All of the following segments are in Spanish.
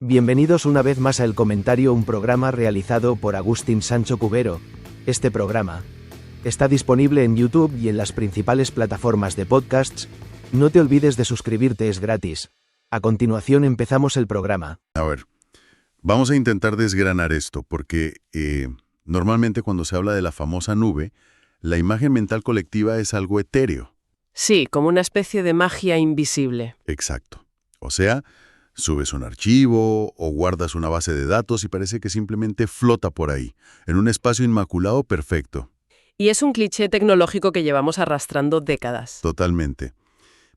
Bienvenidos una vez más a El Comentario, un programa realizado por Agustín Sancho Cubero. Este programa está disponible en YouTube y en las principales plataformas de podcasts. No te olvides de suscribirte, es gratis. A continuación empezamos el programa. A ver, vamos a intentar desgranar esto, porque normalmente cuando se habla de la famosa nube, la imagen mental colectiva es algo etéreo. Sí, como una especie de magia invisible. Exacto. O sea, subes un archivo o guardas una base de datos y parece que simplemente flota por ahí, en un espacio inmaculado perfecto. Y es un cliché tecnológico que llevamos arrastrando décadas. Totalmente.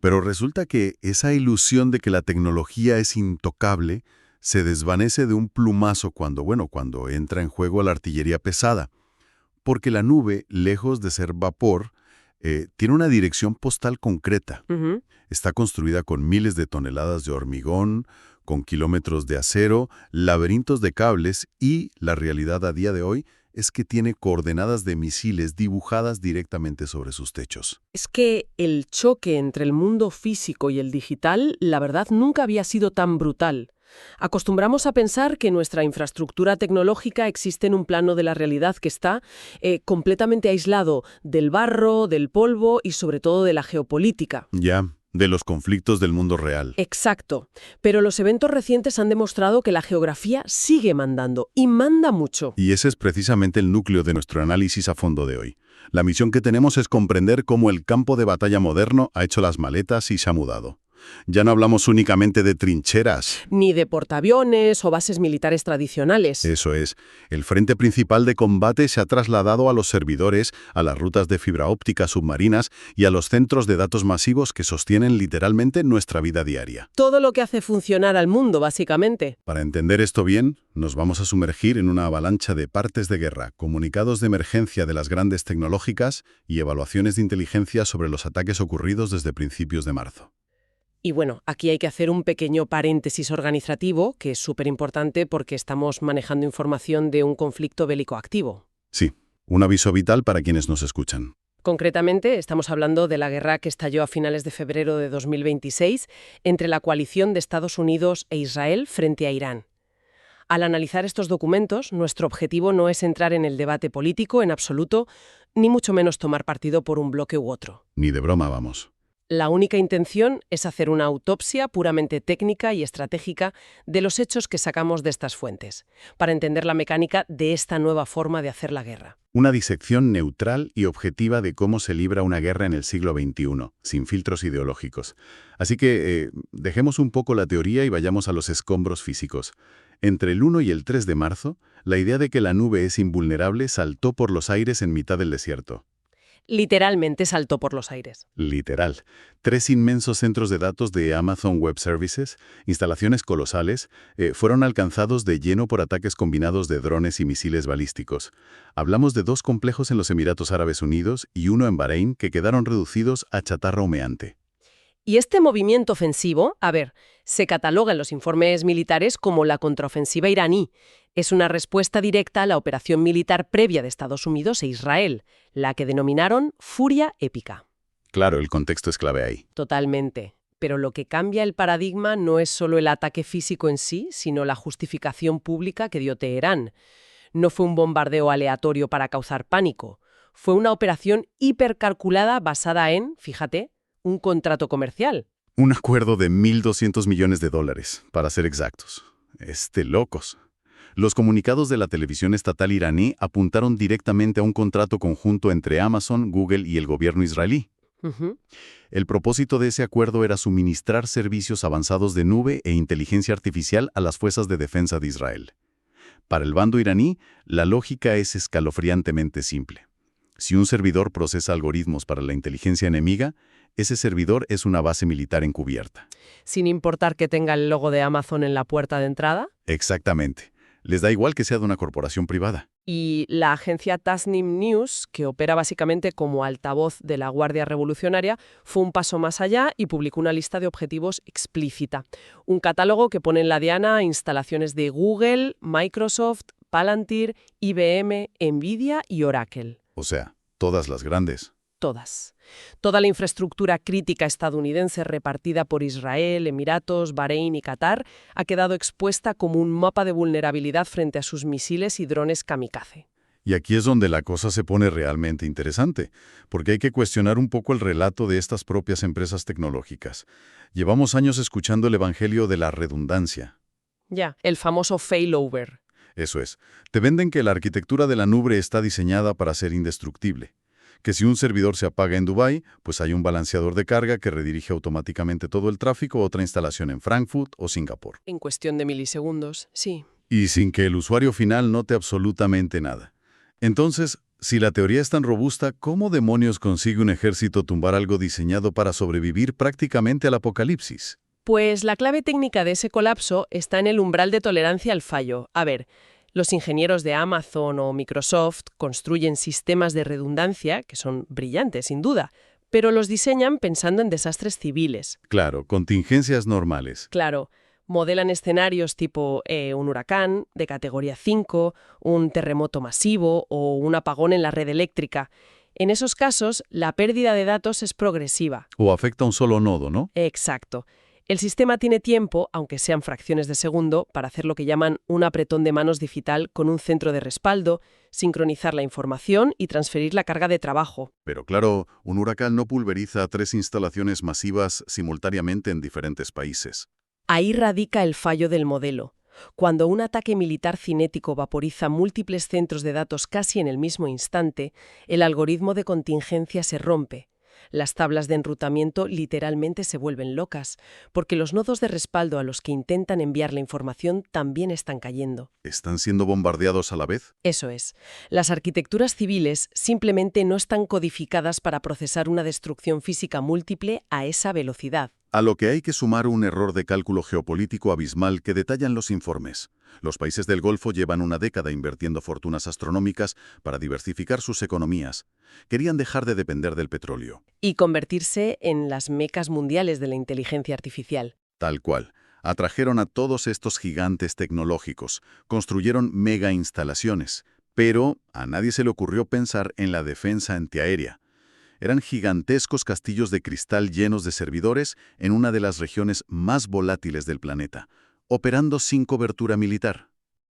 Pero resulta que esa ilusión de que la tecnología es intocable se desvanece de un plumazo cuando entra en juego la artillería pesada. Porque la nube, lejos de ser vapor, tiene una dirección postal concreta. Ujú. Está construida con miles de toneladas de hormigón, con kilómetros de acero, laberintos de cables y la realidad a día de hoy es que tiene coordenadas de misiles dibujadas directamente sobre sus techos. Es que el choque entre el mundo físico y el digital, la verdad, nunca había sido tan brutal. Acostumbramos a pensar que nuestra infraestructura tecnológica existe en un plano de la realidad que está completamente aislado del barro, del polvo y sobre todo de la geopolítica. Ya, de los conflictos del mundo real. Exacto. Pero los eventos recientes han demostrado que la geografía sigue mandando, y manda mucho. Y ese es precisamente el núcleo de nuestro análisis a fondo de hoy. La misión que tenemos es comprender cómo el campo de batalla moderno ha hecho las maletas y se ha mudado. Ya no hablamos únicamente de trincheras. Ni de portaaviones o bases militares tradicionales. Eso es, el frente principal de combate se ha trasladado a los servidores, a las rutas de fibra óptica submarinas y a los centros de datos masivos que sostienen literalmente nuestra vida diaria. Todo lo que hace funcionar al mundo, básicamente. Para entender esto bien, nos vamos a sumergir en una avalancha de partes de guerra, comunicados de emergencia de las grandes tecnológicas y evaluaciones de inteligencia sobre los ataques ocurridos desde principios de marzo. Y bueno, aquí hay que hacer un pequeño paréntesis organizativo, que es súper importante porque estamos manejando información de un conflicto bélico activo. Sí, un aviso vital para quienes nos escuchan. Concretamente, estamos hablando de la guerra que estalló a finales de febrero de 2026 entre la coalición de Estados Unidos e Israel frente a Irán. Al analizar estos documentos, nuestro objetivo no es entrar en el debate político en absoluto, ni mucho menos tomar partido por un bloque u otro. Ni de broma, vamos. La única intención es hacer una autopsia puramente técnica y estratégica de los hechos que sacamos de estas fuentes, para entender la mecánica de esta nueva forma de hacer la guerra. Una disección neutral y objetiva de cómo se libra una guerra en el siglo XXI, sin filtros ideológicos. Así que dejemos un poco la teoría y vayamos a los escombros físicos. Entre el 1 y el 3 de marzo, la idea de que la nube es invulnerable saltó por los aires en mitad del desierto. Literalmente saltó por los aires. Literal. 3 inmensos centros de datos de Amazon Web Services, instalaciones colosales, fueron alcanzados de lleno por ataques combinados de drones y misiles balísticos. Hablamos de 2 complejos en los Emiratos Árabes Unidos y 1 en Bahrein que quedaron reducidos a chatarra humeante. Y este movimiento ofensivo, se cataloga en los informes militares como la contraofensiva iraní. Es una respuesta directa a la operación militar previa de Estados Unidos e Israel, la que denominaron Furia Épica. Claro, el contexto es clave ahí. Totalmente. Pero lo que cambia el paradigma no es solo el ataque físico en sí, sino la justificación pública que dio Teherán. No fue un bombardeo aleatorio para causar pánico. Fue una operación hipercalculada basada en, fíjate, un contrato comercial. Un acuerdo de $1.200 millones, para ser exactos. Locos. Los comunicados de la televisión estatal iraní apuntaron directamente a un contrato conjunto entre Amazon, Google y el gobierno israelí. Ujú. El propósito de ese acuerdo era suministrar servicios avanzados de nube e inteligencia artificial a las fuerzas de defensa de Israel. Para el bando iraní, la lógica es escalofriantemente simple. Si un servidor procesa algoritmos para la inteligencia enemiga, ese servidor es una base militar encubierta. Sin importar que tenga el logo de Amazon en la puerta de entrada. Exactamente. Les da igual que sea de una corporación privada. Y la agencia Tasnim News, que opera básicamente como altavoz de la Guardia Revolucionaria, fue un paso más allá y publicó una lista de objetivos explícita. Un catálogo que pone en la diana instalaciones de Google, Microsoft, Palantir, IBM, Nvidia y Oracle. O sea, todas las grandes. todas. Toda la infraestructura crítica estadounidense repartida por Israel, Emiratos, Bahrein y Qatar ha quedado expuesta como un mapa de vulnerabilidad frente a sus misiles y drones kamikaze. Y aquí es donde la cosa se pone realmente interesante, porque hay que cuestionar un poco el relato de estas propias empresas tecnológicas. Llevamos años escuchando el evangelio de la redundancia. Ya, el famoso failover. Eso es. Te venden que la arquitectura de la nube está diseñada para ser indestructible. Que si un servidor se apaga en Dubái, pues hay un balanceador de carga que redirige automáticamente todo el tráfico a otra instalación en Frankfurt o Singapur. En cuestión de milisegundos, sí. Y sin que el usuario final note absolutamente nada. Entonces, si la teoría es tan robusta, ¿cómo demonios consigue un ejército tumbar algo diseñado para sobrevivir prácticamente al apocalipsis? Pues la clave técnica de ese colapso está en el umbral de tolerancia al fallo. A ver, los ingenieros de Amazon o Microsoft construyen sistemas de redundancia, que son brillantes, sin duda, pero los diseñan pensando en desastres civiles. Claro, contingencias normales. Claro, modelan escenarios tipo un huracán de categoría 5, un terremoto masivo o un apagón en la red eléctrica. En esos casos, la pérdida de datos es progresiva. O afecta a un solo nodo, ¿no? Exacto. El sistema tiene tiempo, aunque sean fracciones de segundo, para hacer lo que llaman un apretón de manos digital con un centro de respaldo, sincronizar la información y transferir la carga de trabajo. Pero claro, un huracán no pulveriza 3 instalaciones masivas simultáneamente en diferentes países. Ahí radica el fallo del modelo. Cuando un ataque militar cinético vaporiza múltiples centros de datos casi en el mismo instante, el algoritmo de contingencia se rompe. Las tablas de enrutamiento literalmente se vuelven locas, porque los nodos de respaldo a los que intentan enviar la información también están cayendo. ¿Están siendo bombardeados a la vez? Eso es. Las arquitecturas civiles simplemente no están codificadas para procesar una destrucción física múltiple a esa velocidad. A lo que hay que sumar un error de cálculo geopolítico abismal que detallan los informes. Los países del Golfo llevan una década invirtiendo fortunas astronómicas para diversificar sus economías. Querían dejar de depender del petróleo. Y convertirse en las mecas mundiales de la inteligencia artificial. Tal cual. Atrajeron a todos estos gigantes tecnológicos, construyeron mega instalaciones, pero a nadie se le ocurrió pensar en la defensa antiaérea. Eran gigantescos castillos de cristal llenos de servidores en una de las regiones más volátiles del planeta, operando sin cobertura militar.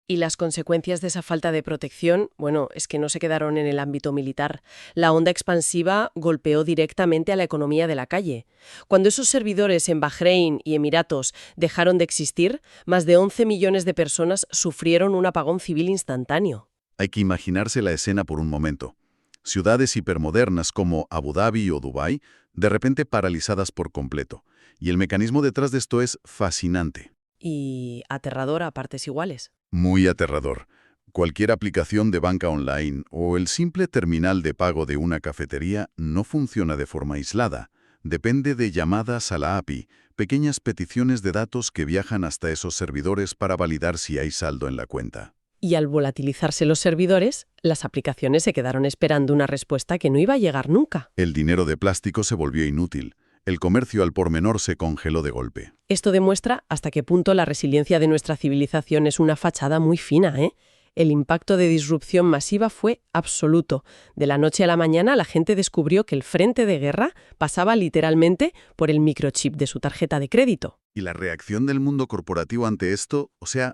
Y las consecuencias de esa falta de protección, bueno, es que no se quedaron en el ámbito militar. La onda expansiva golpeó directamente a la economía de la calle. Cuando esos servidores en Bahrein y Emiratos dejaron de existir, más de 11 millones de personas sufrieron un apagón civil instantáneo. Hay que imaginarse la escena por un momento. Ciudades hipermodernas como Abu Dhabi o Dubái, de repente paralizadas por completo. Y el mecanismo detrás de esto es fascinante. Y aterrador a partes iguales. Muy aterrador. Cualquier aplicación de banca online o el simple terminal de pago de una cafetería no funciona de forma aislada. Depende de llamadas a la API, pequeñas peticiones de datos que viajan hasta esos servidores para validar si hay saldo en la cuenta. Y al volatilizarse los servidores, las aplicaciones se quedaron esperando una respuesta que no iba a llegar nunca. El dinero de plástico se volvió inútil. El comercio al por menor se congeló de golpe. Esto demuestra hasta qué punto la resiliencia de nuestra civilización es una fachada muy fina, ¿eh? El impacto de disrupción masiva fue absoluto. De la noche a la mañana la gente descubrió que el frente de guerra pasaba literalmente por el microchip de su tarjeta de crédito. Y la reacción del mundo corporativo ante esto,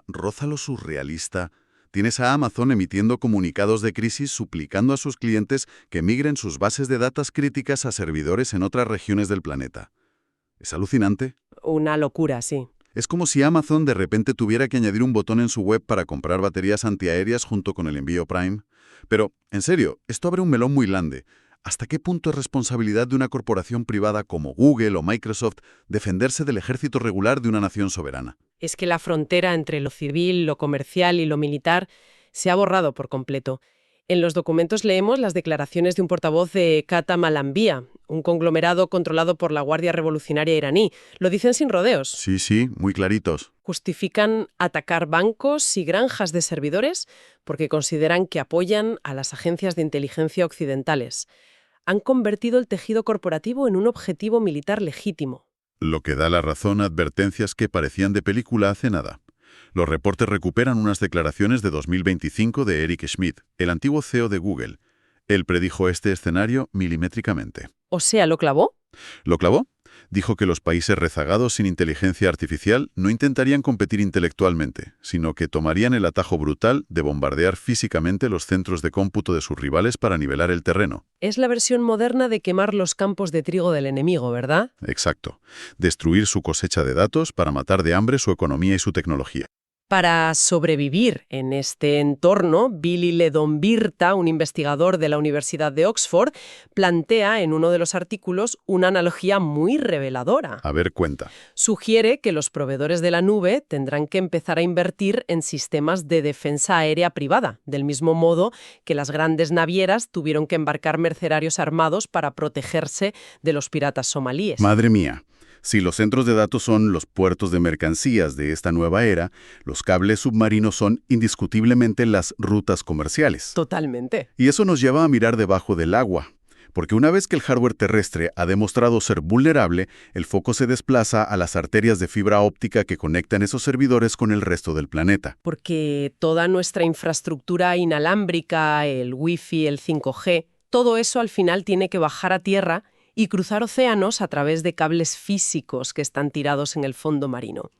roza lo surrealista. Tienes a Amazon emitiendo comunicados de crisis suplicando a sus clientes que migren sus bases de datos críticas a servidores en otras regiones del planeta. ¿Es alucinante? Una locura, sí. Es como si Amazon de repente tuviera que añadir un botón en su web para comprar baterías antiaéreas junto con el envío Prime. Pero, en serio, esto abre un melón muy grande. ¿Hasta qué punto es responsabilidad de una corporación privada como Google o Microsoft defenderse del ejército regular de una nación soberana? Es que la frontera entre lo civil, lo comercial y lo militar se ha borrado por completo. En los documentos leemos las declaraciones de un portavoz de Kataib al-Anbiya, un conglomerado controlado por la Guardia Revolucionaria iraní. Lo dicen sin rodeos. Sí, muy claritos. Justifican atacar bancos y granjas de servidores porque consideran que apoyan a las agencias de inteligencia occidentales. Han convertido el tejido corporativo en un objetivo militar legítimo. Lo que da la razón a advertencias que parecían de película hace nada. Los reportes recuperan unas declaraciones de 2025 de Eric Schmidt, el antiguo CEO de Google. Él predijo este escenario milimétricamente. O sea, ¿lo clavó? ¿Lo clavó? Dijo que los países rezagados sin inteligencia artificial no intentarían competir intelectualmente, sino que tomarían el atajo brutal de bombardear físicamente los centros de cómputo de sus rivales para nivelar el terreno. Es la versión moderna de quemar los campos de trigo del enemigo, ¿verdad? Exacto. Destruir su cosecha de datos para matar de hambre su economía y su tecnología. Para sobrevivir en este entorno, Billy Ledonbirta, un investigador de la Universidad de Oxford, plantea en uno de los artículos una analogía muy reveladora. A ver, cuenta. Sugiere que los proveedores de la nube tendrán que empezar a invertir en sistemas de defensa aérea privada, del mismo modo que las grandes navieras tuvieron que embarcar mercenarios armados para protegerse de los piratas somalíes. Madre mía. Si los centros de datos son los puertos de mercancías de esta nueva era, los cables submarinos son indiscutiblemente las rutas comerciales. Totalmente. Y eso nos lleva a mirar debajo del agua. Porque una vez que el hardware terrestre ha demostrado ser vulnerable, el foco se desplaza a las arterias de fibra óptica que conectan esos servidores con el resto del planeta. Porque toda nuestra infraestructura inalámbrica, el Wi-Fi, el 5G, todo eso al final tiene que bajar a tierra y cruzar océanos a través de cables físicos que están tirados en el fondo marino.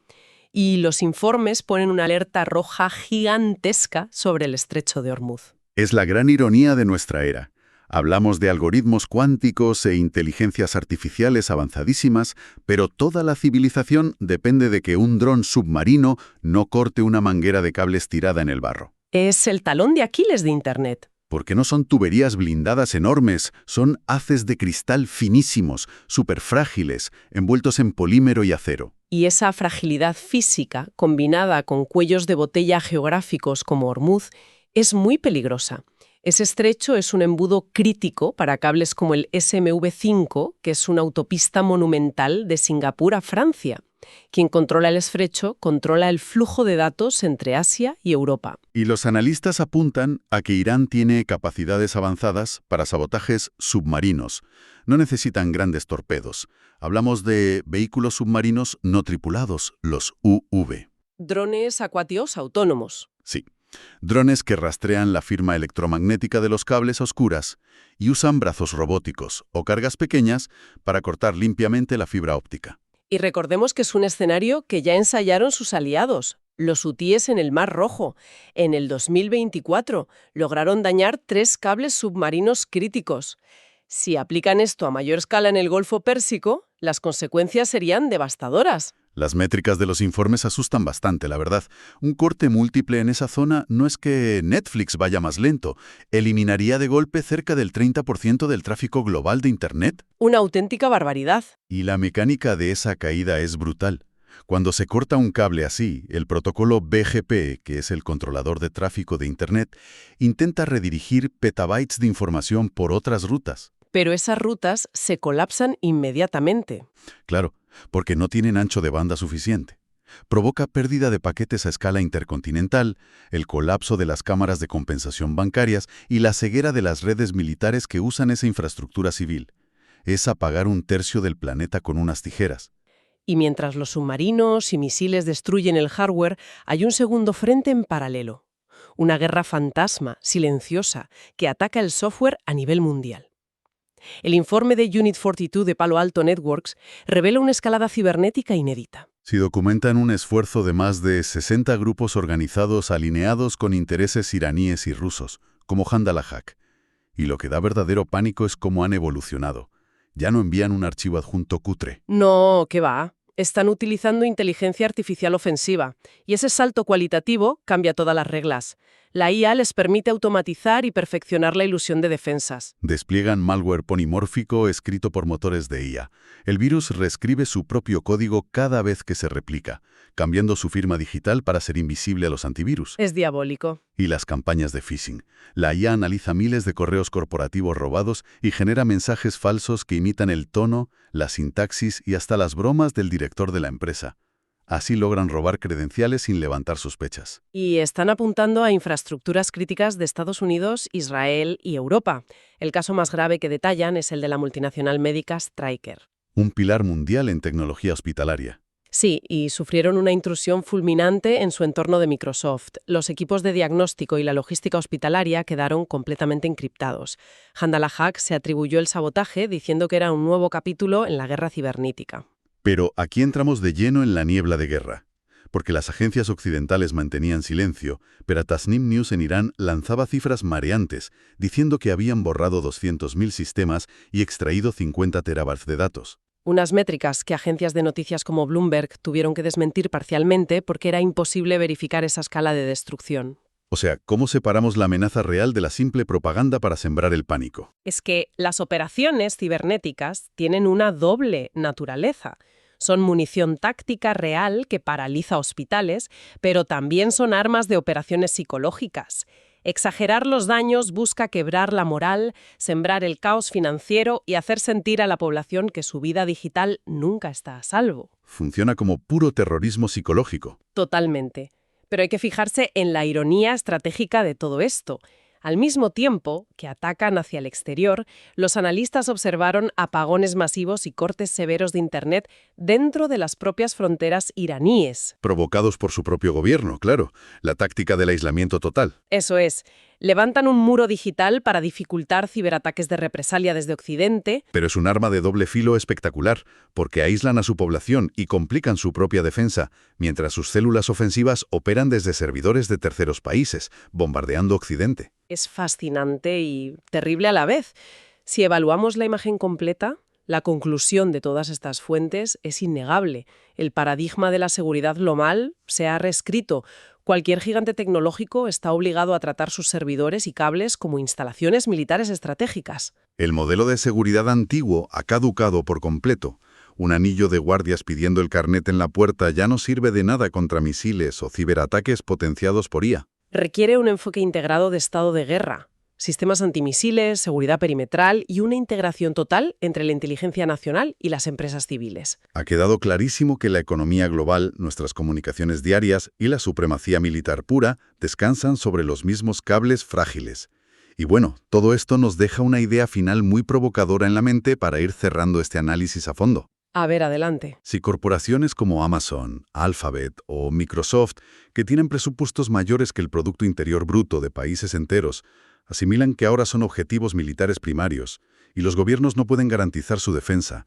Y los informes ponen una alerta roja gigantesca sobre el estrecho de Hormuz. Es la gran ironía de nuestra era. Hablamos de algoritmos cuánticos e inteligencias artificiales avanzadísimas, pero toda la civilización depende de que un dron submarino no corte una manguera de cables tirada en el barro. Es el talón de Aquiles de Internet. Porque no son tuberías blindadas enormes, son haces de cristal finísimos, superfrágiles, envueltos en polímero y acero. Y esa fragilidad física, combinada con cuellos de botella geográficos como Hormuz, es muy peligrosa. Ese estrecho es un embudo crítico para cables como el SMV5, que es una autopista monumental de Singapur a Francia. Quien controla el estrecho controla el flujo de datos entre Asia y Europa. Y los analistas apuntan a que Irán tiene capacidades avanzadas para sabotajes submarinos. No necesitan grandes torpedos. Hablamos de vehículos submarinos no tripulados, los UV. Drones acuáticos autónomos. Sí. Drones que rastrean la firma electromagnética de los cables a oscuras y usan brazos robóticos o cargas pequeñas para cortar limpiamente la fibra óptica. Y recordemos que es un escenario que ya ensayaron sus aliados, los hutíes en el Mar Rojo. En el 2024 lograron dañar 3 cables submarinos críticos. Si aplican esto a mayor escala en el Golfo Pérsico, las consecuencias serían devastadoras. Las métricas de los informes asustan bastante, la verdad. Un corte múltiple en esa zona no es que Netflix vaya más lento. Eliminaría de golpe cerca del 30% del tráfico global de Internet. Una auténtica barbaridad. Y la mecánica de esa caída es brutal. Cuando se corta un cable así, el protocolo BGP, que es el controlador de tráfico de Internet, intenta redirigir petabytes de información por otras rutas. Pero esas rutas se colapsan inmediatamente. Claro, porque no tienen ancho de banda suficiente. Provoca pérdida de paquetes a escala intercontinental, el colapso de las cámaras de compensación bancarias y la ceguera de las redes militares que usan esa infraestructura civil. Es apagar un tercio del planeta con unas tijeras. Y mientras los submarinos y misiles destruyen el hardware, hay un segundo frente en paralelo. Una guerra fantasma, silenciosa, que ataca el software a nivel mundial. El informe de Unit 42 de Palo Alto Networks revela una escalada cibernética inédita. Si documentan un esfuerzo de más de 60 grupos organizados alineados con intereses iraníes y rusos, como Handalahak. Y lo que da verdadero pánico es cómo han evolucionado. Ya no envían un archivo adjunto cutre. No, ¿qué va? Están utilizando inteligencia artificial ofensiva, y ese salto cualitativo cambia todas las reglas. La IA les permite automatizar y perfeccionar la ilusión de defensas. Despliegan malware polimórfico escrito por motores de IA. El virus reescribe su propio código cada vez que se replica, cambiando su firma digital para ser invisible a los antivirus. Es diabólico. Y las campañas de phishing. La IA analiza miles de correos corporativos robados y genera mensajes falsos que imitan el tono, la sintaxis y hasta las bromas del director de la empresa. Así logran robar credenciales sin levantar sospechas. Y están apuntando a infraestructuras críticas de Estados Unidos, Israel y Europa. El caso más grave que detallan es el de la multinacional médica Stryker. Un pilar mundial en tecnología hospitalaria. Sí, y sufrieron una intrusión fulminante en su entorno de Microsoft. Los equipos de diagnóstico y la logística hospitalaria quedaron completamente encriptados. Handala Hack se atribuyó el sabotaje diciendo que era un nuevo capítulo en la guerra cibernética. Pero aquí entramos de lleno en la niebla de guerra. Porque las agencias occidentales mantenían silencio, pero Tasnim News en Irán lanzaba cifras mareantes, diciendo que habían borrado 200.000 sistemas y extraído 50 terabytes de datos. Unas métricas que agencias de noticias como Bloomberg tuvieron que desmentir parcialmente porque era imposible verificar esa escala de destrucción. O sea, ¿cómo separamos la amenaza real de la simple propaganda para sembrar el pánico? Es que las operaciones cibernéticas tienen una doble naturaleza. Son munición táctica real que paraliza hospitales, pero también son armas de operaciones psicológicas. Exagerar los daños busca quebrar la moral, sembrar el caos financiero y hacer sentir a la población que su vida digital nunca está a salvo. Funciona como puro terrorismo psicológico. Totalmente. Pero hay que fijarse en la ironía estratégica de todo esto. Al mismo tiempo que atacan hacia el exterior, los analistas observaron apagones masivos y cortes severos de Internet dentro de las propias fronteras iraníes. Provocados por su propio gobierno, claro. La táctica del aislamiento total. Eso es. Levantan un muro digital para dificultar ciberataques de represalia desde Occidente. Pero es un arma de doble filo espectacular, porque aíslan a su población y complican su propia defensa, mientras sus células ofensivas operan desde servidores de terceros países, bombardeando Occidente. Es fascinante y terrible a la vez. Si evaluamos la imagen completa, la conclusión de todas estas fuentes es innegable. El paradigma de la seguridad global se ha reescrito. Cualquier gigante tecnológico está obligado a tratar sus servidores y cables como instalaciones militares estratégicas. El modelo de seguridad antiguo ha caducado por completo. Un anillo de guardias pidiendo el carnet en la puerta ya no sirve de nada contra misiles o ciberataques potenciados por IA. Requiere un enfoque integrado de estado de guerra, sistemas antimisiles, seguridad perimetral y una integración total entre la inteligencia nacional y las empresas civiles. Ha quedado clarísimo que la economía global, nuestras comunicaciones diarias y la supremacía militar pura descansan sobre los mismos cables frágiles. Y bueno, todo esto nos deja una idea final muy provocadora en la mente para ir cerrando este análisis a fondo. A ver, adelante. Si corporaciones como Amazon, Alphabet o Microsoft, que tienen presupuestos mayores que el Producto Interior Bruto de países enteros, asimilan que ahora son objetivos militares primarios y los gobiernos no pueden garantizar su defensa,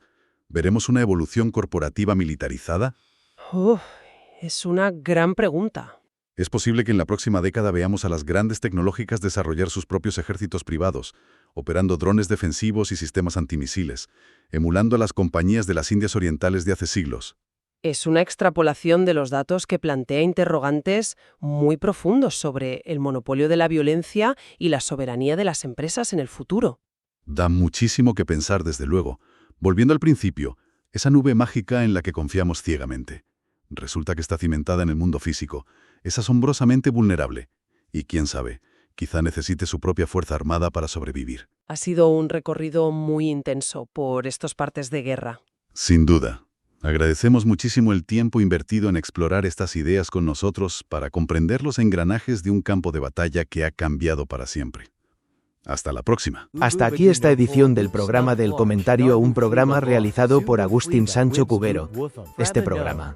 ¿veremos una evolución corporativa militarizada? Es una gran pregunta. Es posible que en la próxima década veamos a las grandes tecnológicas desarrollar sus propios ejércitos privados, operando drones defensivos y sistemas antimisiles, emulando a las compañías de las Indias Orientales de hace siglos. Es una extrapolación de los datos que plantea interrogantes muy profundos sobre el monopolio de la violencia y la soberanía de las empresas en el futuro. Da muchísimo que pensar, desde luego. Volviendo al principio, esa nube mágica en la que confiamos ciegamente. Resulta que está cimentada en el mundo físico. Es asombrosamente vulnerable. Y quién sabe, quizá necesite su propia fuerza armada para sobrevivir. Ha sido un recorrido muy intenso por estos partes de guerra. Sin duda. Agradecemos muchísimo el tiempo invertido en explorar estas ideas con nosotros para comprender los engranajes de un campo de batalla que ha cambiado para siempre. Hasta la próxima. Hasta aquí esta edición del programa del comentario, un programa realizado por Agustín Sancho Cubero. Este programa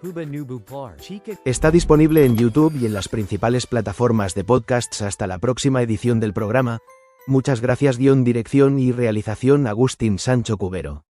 está disponible en YouTube y en las principales plataformas de podcasts. Hasta la próxima edición del programa. Muchas gracias. Dirección y realización Agustín Sancho Cubero.